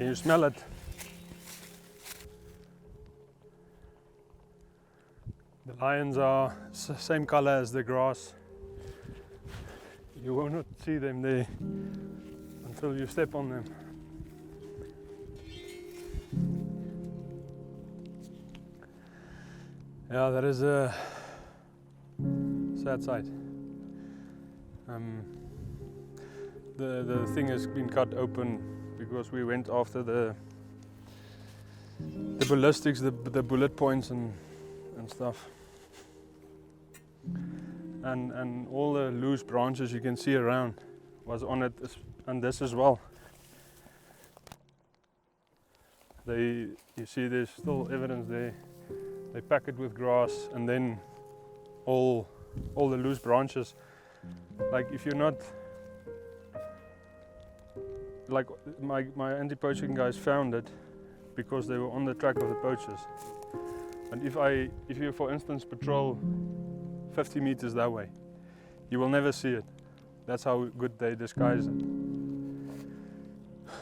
Can you smell it? The lions are same color as the grass. You will not see them there until you step on them. Yeah, that is a sad sight. The thing has been cut open because we went after the ballistics, the bullet points and stuff. And all the loose branches you can see around was on it, and this as well. You see there's still evidence there. They pack it with grass, and then all the loose branches. Like if you're not, like my anti-poaching guys found it because they were on the track of the poachers. And if you for instance patrol 50 meters that way, you will never see it. That's how good they disguise it.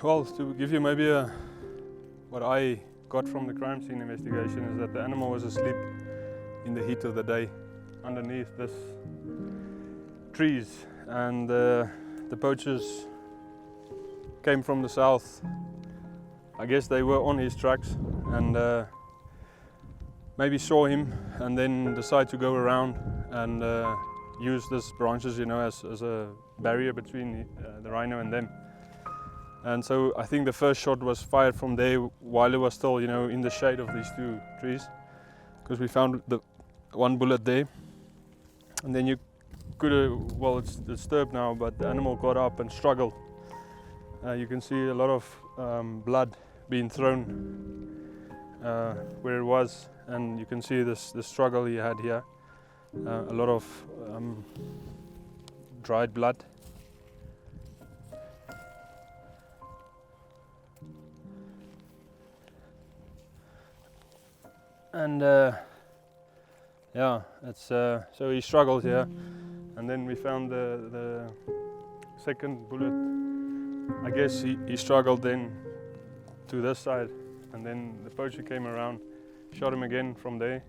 Well, to give you maybe what I got from the crime scene investigation is that the animal was asleep in the heat of the day underneath this trees, and the poachers came from the south. I guess they were on his tracks and maybe saw him and then decided to go around and use these branches, you know, as a barrier between the rhino and them. And so I think the first shot was fired from there while it was still, you know, in the shade of these two trees, because we found the one bullet there. And then you could have, well, it's disturbed now, but the animal got up and struggled. You can see a lot of blood being thrown where it was, and you can see the struggle he had here. A lot of dried blood. And yeah, it's so he struggled here, and then we found the second bullet. I guess he struggled then to this side, and then the poacher came around, shot him again from there,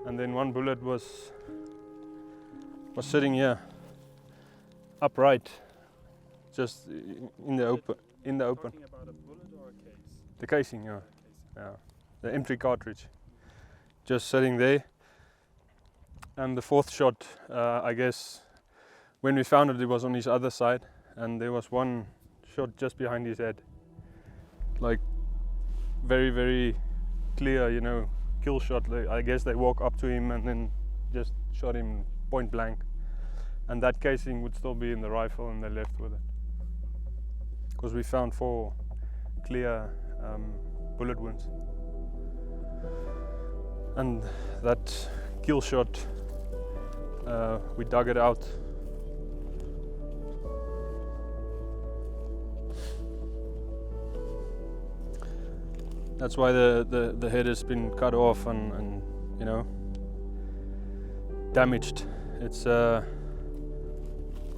and then one bullet was sitting here, upright, just in the open. In the open. Talking about a bullet or a case? The casing, yeah. Yeah. The empty cartridge, just sitting there. And the fourth shot, I guess, when we found it, it was on his other side, and there was one shot just behind his head, like very, very clear, you know, kill shot. I guess they walk up to him and then just shot him point blank, and that casing would still be in the rifle, and they left with it because we found 4 clear bullet wounds. And that kill shot, we dug it out. That's why the head has been cut off and you know, damaged. It's the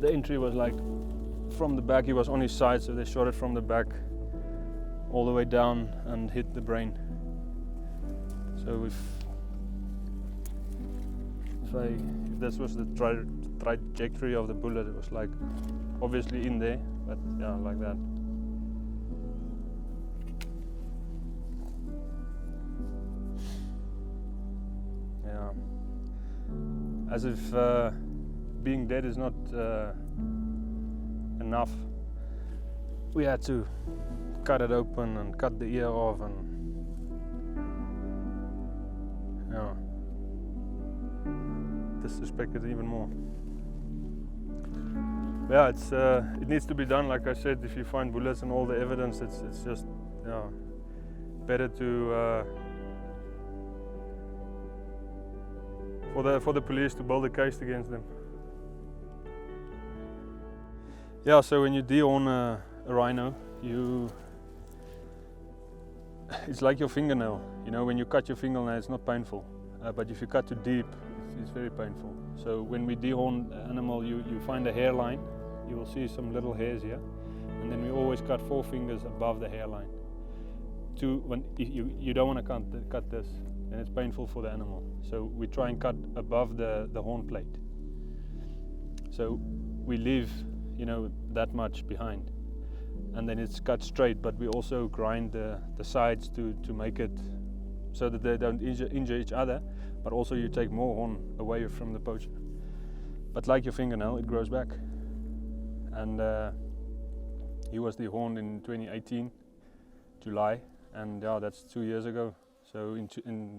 entry was like from the back. He was on his side, so they shot it from the back all the way down and hit the brain. So if this was the trajectory of the bullet, it was like obviously in there, but yeah, like that. Yeah, as if being dead is not enough, we had to cut it open and cut the ear off, and yeah, disrespect it even more. Yeah, it needs to be done. Like I said, if you find bullets and all the evidence, it's just, yeah, better to for the police to build a case against them. Yeah, so when you de-horn a rhino, it's like your fingernail. You know, when you cut your fingernail, it's not painful, but if you cut too deep, it's very painful. So when we de-horn the animal, you find a hairline. You will see some little hairs here, and then we always cut 4 fingers above the hairline. When you don't want to cut this, then it's painful for the animal. So we try and cut above the horn plate. So we leave, you know, that much behind, and then it's cut straight. But we also grind the sides to make it so that they don't injure each other. But also you take more horn away from the poacher. But like your fingernail, it grows back. And he was dehorned in 2018, July, and yeah, that's 2 years ago. So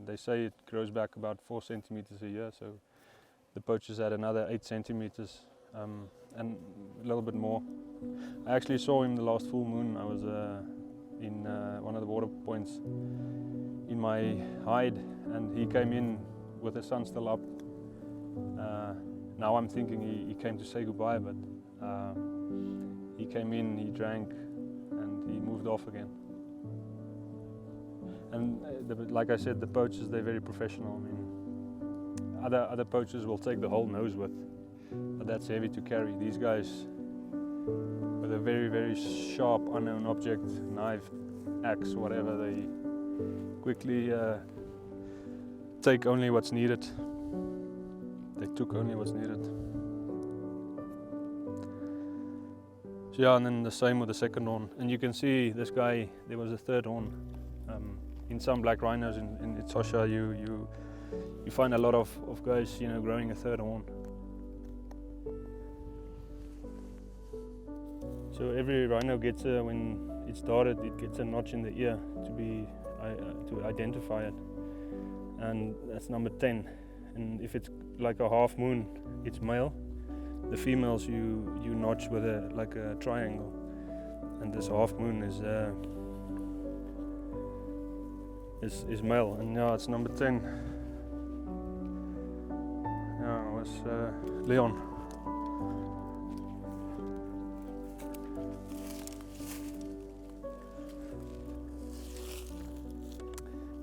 they say it grows back about 4 centimeters a year. So the poachers had another 8 centimeters and a little bit more. I actually saw him the last full moon. I was in one of the water points in my hide, and he came in with the sun still up. Now I'm thinking he came to say goodbye, but he came in, he drank, and he moved off again. And like I said, the poachers, they're very professional. I mean, other poachers will take the whole nose with, but that's heavy to carry. These guys, with a very, very sharp unknown object, knife, axe, whatever, they quickly take only what's needed. They took only what's needed. So yeah, and then the same with the second horn. And you can see this guy, there was a third horn. In some black rhinos in Etosha, you find a lot of guys, you know, growing a third horn. So every rhino gets when it started, it gets a notch in the ear to identify it, and that's number 10. And if it's like a half moon, it's male. The females you notch with like a triangle, and this half moon is male, and now it's number 10. Yeah, it was Leon.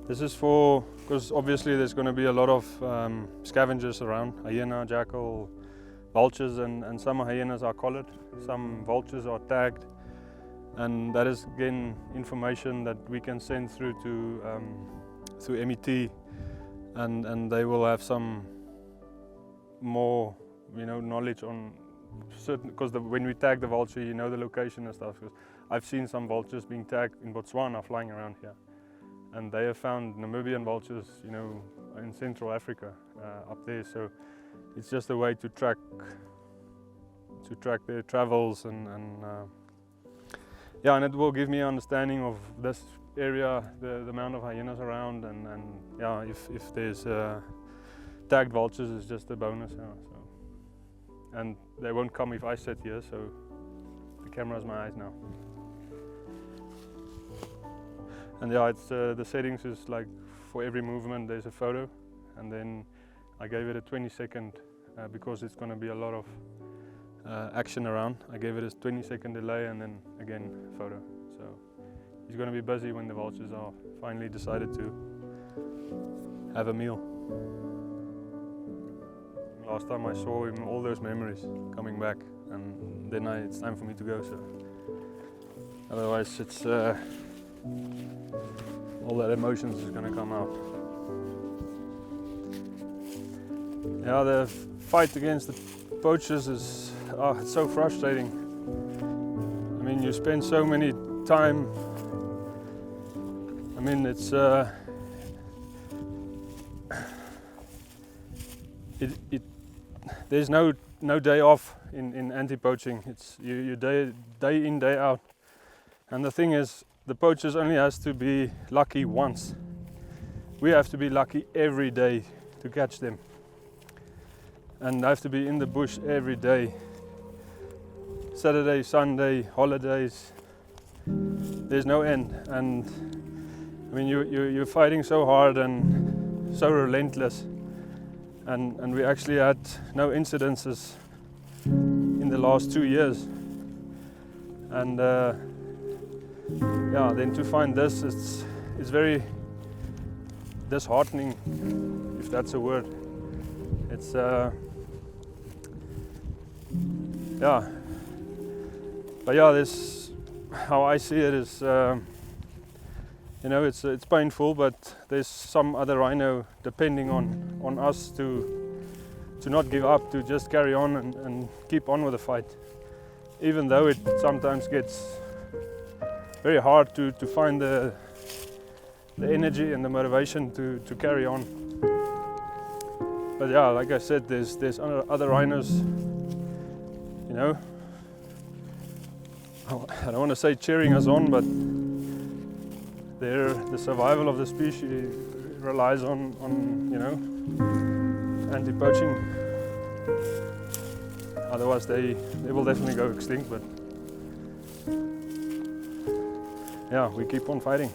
This is for, because obviously there's going to be a lot of scavengers around, hyena, jackal, vultures, and some hyenas are collared, some vultures are tagged. And that is again information that we can send through to through MET, and they will have some more, you know, knowledge on certain, because when we tag the vulture, you know the location and stuff. I've seen some vultures being tagged in Botswana flying around here, and they have found Namibian vultures, you know, in Central Africa up there. So it's just a way to track their travels and yeah, and it will give me an understanding of this area, the amount of hyenas around, and yeah, if there's tagged vultures, it's just a bonus. Yeah, so. And they won't come if I sit here, so the camera's my eyes now. And yeah, it's the settings is like for every movement there's a photo, and then I gave it a 20-second because it's going to be a lot of action around. I gave it a 20-second delay, and then again photo. So he's going to be busy when the vultures are finally decided to have a meal. Last time I saw him, all those memories coming back, and then it's time for me to go. So otherwise, it's all that emotions is going to come out. Yeah, the fight against the poachers is it's so frustrating. I mean, you spend so many time. I mean, it's there's no day off in anti-poaching. It's you day in, day out. And the thing is, the poachers only has to be lucky once. We have to be lucky every day to catch them. And I have to be in the bush every day. Saturday, Sunday, holidays. There's no end. And I mean, you're fighting so hard and so relentless. And we actually had no incidences in the last 2 years. And yeah, then to find this, it's very disheartening, if that's a word. It's yeah, but yeah, there's how I see it is, you know, it's painful, but there's some other rhino depending on us to not give up, to just carry on and keep on with the fight, even though it sometimes gets very hard to find the energy and the motivation to carry on. But yeah, like I said, there's other rhinos, you know, I don't want to say cheering us on, but the survival of the species relies on you know, anti-poaching. Otherwise they will definitely go extinct, but yeah, we keep on fighting.